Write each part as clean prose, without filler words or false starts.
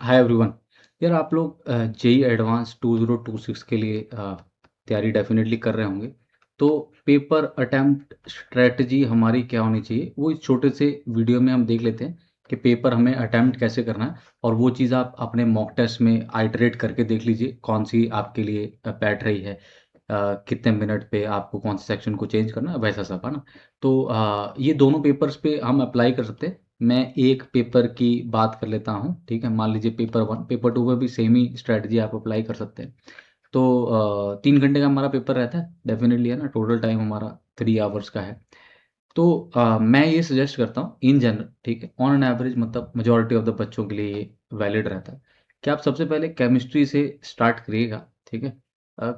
Hi everyone. यार आप लोग जेई एडवांस 2026 के लिए तैयारी डेफिनेटली कर रहे होंगे। तो पेपर अटेम्प्ट स्ट्रेटजी हमारी क्या होनी चाहिए वो इस छोटे से वीडियो में हम देख लेते हैं कि पेपर हमें अटेम्प्ट कैसे करना है। और वो चीज़ आप अपने मॉक टेस्ट में आइटरेट करके देख लीजिए कौन सी आपके लिए बैठ रही है। कितने मिनट पे आपको कौन से सेक्शन को चेंज करना है वैसा सब है ना। तो ये दोनों पेपर्स पे हम अप्लाई कर सकते हैं। मैं एक पेपर की बात कर लेता हूँ, ठीक है। मान लीजिए पेपर 1, पेपर 2 में भी सेम ही स्ट्रैटेजी आप अप्लाई कर सकते हैं। तो 3 घंटे का हमारा पेपर रहता है डेफिनेटली, है ना। टोटल टाइम हमारा 3 आवर्स का है। तो मैं ये सजेस्ट करता हूँ इन जनरल, ठीक है, ऑन एन एवरेज, मतलब मेजॉरिटी ऑफ द बच्चों के लिए ये वैलिड रहता है कि आप सबसे पहले केमिस्ट्री से स्टार्ट करिएगा, ठीक है।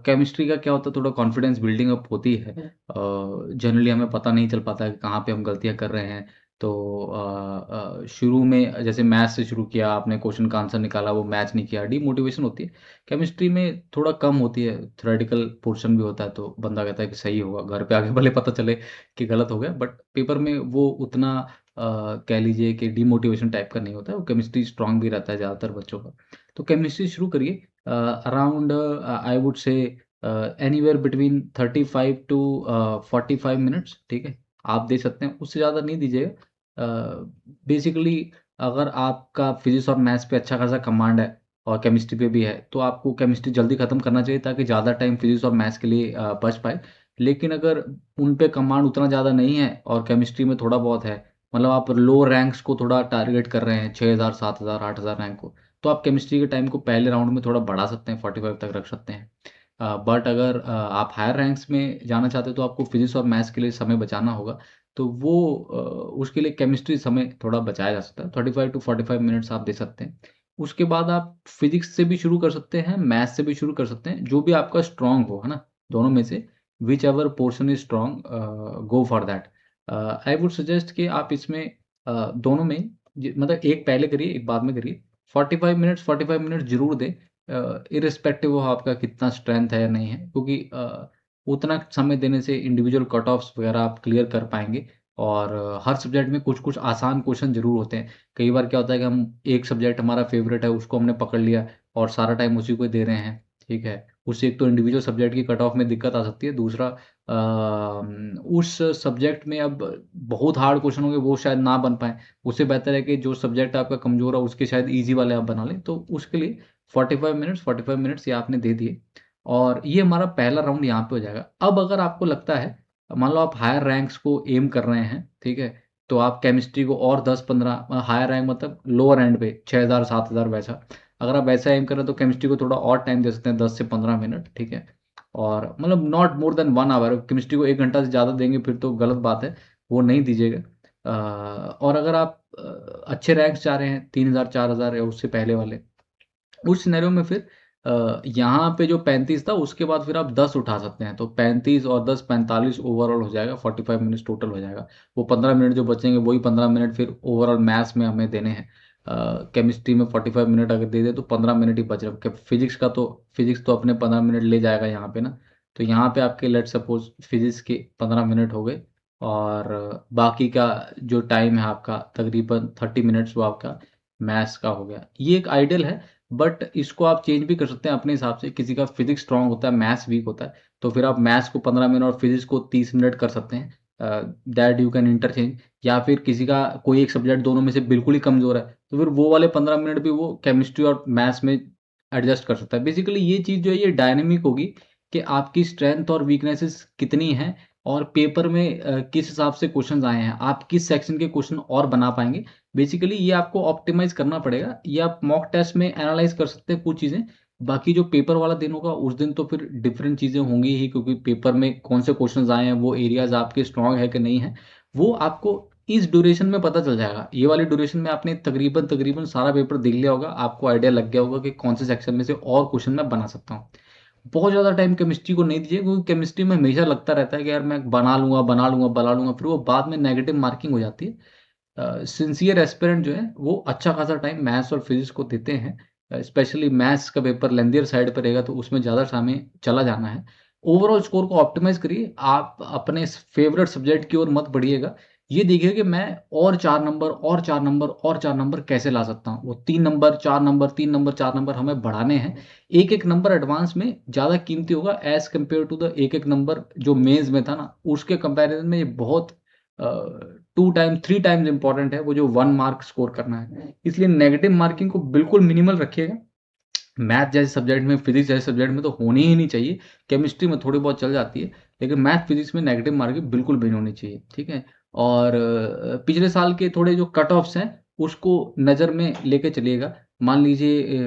केमिस्ट्री का क्या होता है, थोड़ा कॉन्फिडेंस बिल्डिंग अप होती है। जनरली हमें पता नहीं चल पाता है कि कहाँ पे हम गलतियाँ कर रहे हैं। तो शुरू में जैसे मैथ्स से शुरू किया आपने, क्वेश्चन का आंसर निकाला, वो मैच नहीं किया, डीमोटिवेशन होती है। केमिस्ट्री में थोड़ा कम होती है, थ्योरेटिकल पोर्शन भी होता है, तो बंदा कहता है कि सही होगा, घर पे आके भले पता चले कि गलत हो गया, बट पेपर में वो उतना कह लीजिए कि डिमोटिवेशन टाइप का नहीं होता है। वो केमिस्ट्री स्ट्रांग भी रहता है ज़्यादातर बच्चों का। तो केमिस्ट्री शुरू करिए around, I would say anywhere between 35 to 45 minutes, ठीक है। आप दे सकते हैं, उससे ज़्यादा नहीं दीजिएगा। बेसिकली अगर आपका फिजिक्स और मैथ्स पे अच्छा खासा कमांड है और केमिस्ट्री पे भी है, तो आपको केमिस्ट्री जल्दी ख़त्म करना चाहिए ताकि ज़्यादा टाइम फिजिक्स और मैथ्स के लिए बच पाए। लेकिन अगर उन पे कमांड उतना ज़्यादा नहीं है और केमिस्ट्री में थोड़ा बहुत है, मतलब आप लो रैंक्स को थोड़ा टारगेट कर रहे हैं, 6000 7000 8000 रैंक को, तो आप केमिस्ट्री के टाइम को पहले राउंड में थोड़ा बढ़ा सकते हैं, 45 तक रख सकते हैं। बट अगर आप हायर रैंक्स में जाना चाहते हैं तो आपको फिजिक्स और मैथ्स के लिए समय बचाना होगा। तो वो उसके लिए केमिस्ट्री समय थोड़ा बचाया जा सकता है, 35 टू 45 मिनट्स आप दे सकते हैं। उसके बाद आप फिजिक्स से भी शुरू कर सकते हैं, मैथ्स से भी शुरू कर सकते हैं, जो भी आपका स्ट्रांग हो, है ना। दोनों में से which ever portion is strong, go for that. I would suggest कि आप इसमें दोनों में मतलब एक पहले करिए एक बाद में करिए। 45 मिनट्स जरूर दें, इरिस्पेक्टिव ऑफ आपका कितना स्ट्रेंथ है या नहीं है, क्योंकि उतना समय देने से इंडिविजुअल कट ऑफ्स वगैरह आप क्लियर कर पाएंगे। और हर सब्जेक्ट में कुछ कुछ आसान क्वेश्चन जरूर होते हैं। कई बार क्या होता है कि हम एक सब्जेक्ट हमारा फेवरेट है, उसको हमने पकड़ लिया और सारा टाइम उसी को दे रहे हैं, ठीक है। उससे एक तो इंडिविजुअल सब्जेक्ट की कट ऑफ में दिक्कत आ सकती है, दूसरा उस सब्जेक्ट में अब बहुत हार्ड क्वेश्चन होंगे वो शायद ना बन पाए। उससे बेहतर है कि जो सब्जेक्ट आपका कमजोर है उसके शायद इजी वाले आप बना लें। तो उसके लिए 45 मिनट्स ये आपने दे दिए और ये हमारा पहला राउंड यहाँ पे हो जाएगा। अब अगर आपको लगता है, मान लो आप हायर रैंक्स को एम कर रहे हैं, ठीक है, तो आप केमिस्ट्री को और 10 15, हायर रैंक मतलब लोअर एंड पे 6000 7000 वैसा, अगर आप वैसा एम कर रहे हैं तो केमिस्ट्री को थोड़ा और टाइम दे सकते हैं, 10 से 15 मिनट, ठीक है। और मतलब not more than 1 hour. Chemistry को 1 घंटा से ज़्यादा देंगे फिर तो गलत बात है, वो नहीं दीजिएगा। और अगर आप अच्छे रैंक्स चाह रहे हैं, 3000 4000 या उससे पहले वाले, उस सिनेरियो में फिर यहाँ पे जो 35 था उसके बाद फिर आप 10 उठा सकते हैं, तो 35 और 10 45 ओवरऑल हो जाएगा, 45 मिनट्स टोटल हो जाएगा। वो 15 मिनट जो बचेंगे वही 15 मिनट फिर ओवरऑल मैथ्स में हमें देने हैं। केमिस्ट्री में 45 मिनट अगर दे दे तो 15 मिनट ही बच रहे। फिजिक्स का तो फिजिक्स तो अपने 15 मिनट ले जाएगा यहाँ पे ना। तो यहाँ पे आपके लेट सपोज फिजिक्स के 15 मिनट हो गए और बाकी का जो टाइम है आपका तकरीबन 30 मिनट्स वो आपका मैथ्स का हो गया। ये एक आइडियल है, बट इसको आप चेंज भी कर सकते हैं अपने हिसाब से। किसी का फिजिक्स स्ट्रांग होता है, मैथ्स वीक होता है, तो फिर आप मैथ्स को 15 मिनट और फिजिक्स को 30 मिनट कर सकते हैं। That you can interchange. या फिर किसी का कोई एक सब्जेक्ट दोनों में से बिल्कुल ही कमजोर है, तो फिर वो वाले 15 मिनट भी वो केमिस्ट्री और मैथ्स में एडजस्ट कर सकता है। बेसिकली ये चीज़ जो है ये डायनेमिक होगी कि आपकी स्ट्रेंथ और वीकनेसेस कितनी हैं और पेपर में किस हिसाब से क्वेश्चंस आए हैं, आप किस सेक्शन के क्वेश्चन और बना पाएंगे। बेसिकली ये आपको ऑप्टिमाइज करना पड़ेगा। ये आप मॉक टेस्ट में एनालाइज कर सकते हैं कुछ चीज़ें। बाकी जो पेपर वाला दिन होगा उस दिन तो फिर डिफरेंट चीज़ें होंगी ही, क्योंकि पेपर में कौन से क्वेश्चंस आए हैं, वो एरियाज आपके स्ट्रांग है कि नहीं है, वो आपको इस ड्यूरेशन में पता चल जाएगा। ये वाली ड्यूरेशन में आपने तकरीबन तकरीबन सारा पेपर देख लिया होगा, आपको आइडिया लग गया होगा कि कौन से सेक्शन में से और क्वेश्चन मैं बना सकता हूँ। बहुत ज़्यादा टाइम केमिस्ट्री को नहीं दीजिए, क्योंकि केमिस्ट्री में हमेशा लगता रहता है कि यार मैं बना लूंगा, फिर वो बाद में नेगेटिव मार्किंग हो जाती है। सिंसियर एस्पिरेंट जो है वो अच्छा खासा टाइम मैथ्स और फिजिक्स को देते हैं। स्पेशली मैथ्स का पेपर लेंदियर साइड पर रहेगा तो उसमें ज़्यादा समय चला जाना है। ओवरऑल स्कोर को ऑप्टिमाइज करिए, आप अपने फेवरेट सब्जेक्ट की ओर मत बढ़िएगा। ये देखिए कि मैं और 4 नंबर और 4 नंबर और 4 नंबर कैसे ला सकता हूँ। वो 3 नंबर, 4 नंबर, 3 नंबर, 4 नंबर हमें बढ़ाने हैं। एक-एक नंबर एडवांस में ज़्यादा कीमती होगा एज़ कम्पेयर टू द एक-एक नंबर जो मेंस में था ना, उसके कंपैरिज़न में ये बहुत 2 टाइम 3 टाइम्स इम्पोर्टेंट है, वो जो 1 मार्क स्कोर करना है। इसलिए नेगेटिव मार्किंग को बिल्कुल मिनिमल रखिएगा। मैथ जैसे सब्जेक्ट में, फिज़िक्स जैसे सब्जेक्ट में तो होनी ही नहीं चाहिए। केमिस्ट्री में थोड़ी बहुत चल जाती है, लेकिन मैथ, फिज़िक्स में नेगेटिव मार्किंग बिल्कुल भी नहीं होनी चाहिए, ठीक है? और पिछले साल के थोड़े जो कट ऑफ्स हैं, उसको नज़र में लेके चलिएगा। मान लीजिए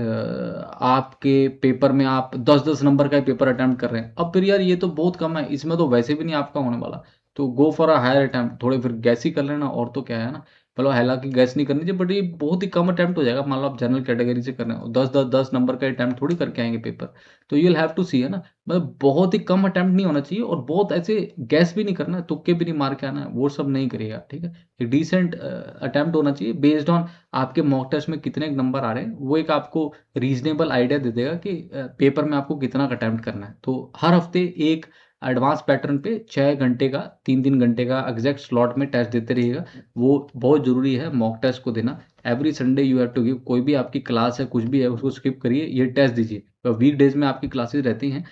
आपके पेपर में आप 10-10 नंबर का ही पेपर अटेम्प्ट कर रहे हैं। अब फिर यार ये तो बहुत कम है, इसमें तो वैसे भी नहीं आपका होने वाला। तो go for a higher attempt, थोड़े फिर गैस ही कर लेना और तो क्या है ना। मतलब हालाँकि गैस नहीं करनी चाहिए, बट ये बहुत ही कम अटेम्प्ट हो जाएगा। मान लो आप जनरल कैटेगरी से कर रहे हो, 10 नंबर का अटेम्प्ट थोड़ी करके आएँगे पेपर। तो यू विल हैव टू सी, है ना? मतलब बहुत ही कम अटेम्प्ट नहीं होना चाहिए और बहुत ऐसे गैस भी नहीं करना है, तुक्के भी नहीं मार के आना है, वो सब नहीं करिएगा, ठीक है? एक डिसेंट अटेम्प्ट होना चाहिए बेस्ड ऑन आपके मॉक टेस्ट में कितने नंबर आ रहे हैं, वो एक आपको रीज़नेबल आइडिया दे देगा कि पेपर में आपको कितना अटेम्प्ट करना है। तो हर हफ्ते एक एडवांस पैटर्न पे 6 घंटे का, 3-3 घंटे का एग्ज़ैक्ट स्लॉट में टेस्ट देते रहिएगा। वो बहुत ज़रूरी है मॉक टेस्ट को देना। Every Sunday you have to give, कोई भी आपकी क्लास है, कुछ भी है, उसको स्किप करिए, ये टेस्ट दीजिए। वीकडेज़ में आपकी क्लासेस रहती हैं।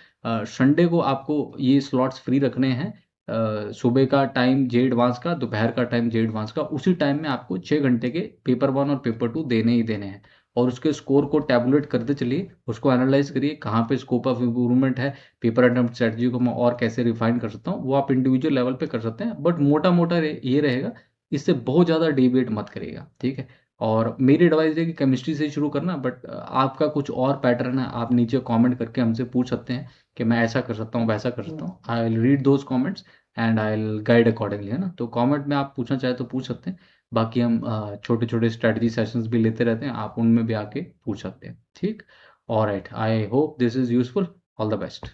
संडे को आपको ये स्लॉट्स फ्री रखने हैं। सुबह का टाइम जे एडवांस का, दोपहर का टाइम जे एडवांस का, उसी टाइम में आपको 6 घंटे के पेपर 1 और पेपर 2 देने ही देने हैं। और उसके स्कोर को टैबुलेट करते चलिए, उसको एनालाइज़ करिए, कहाँ पे स्कोप ऑफ इम्प्रूवमेंट है, पेपर अटेम्प्ट स्ट्रैटेजी को मैं और कैसे रिफाइन कर सकता हूँ, वो आप इंडिविजुअल लेवल पे कर सकते हैं। बट मोटा-मोटा ये रहेगा, इससे बहुत ज़्यादा डेविएट मत करिएगा, ठीक है? और मेरी एडवाइस है कि केमिस्ट्री से ही शुरू करना, बट आपका कुछ और पैटर्न है, आप नीचे कमेंट करके हमसे पूछ सकते हैं कि मैं ऐसा कर सकता हूँ, वैसा कर सकता हूँ। I will read those comments and I will guide accordingly, है ना? तो कमेंट में आप पूछना चाहें तो पूछ सकते हैं। बाकी हम छोटे-छोटे स्ट्रैटेजी सेशंस भी लेते रहते हैं, आप उनमें भी आके पूछ सकते हैं, ठीक? Alright, I hope this is useful. All the best.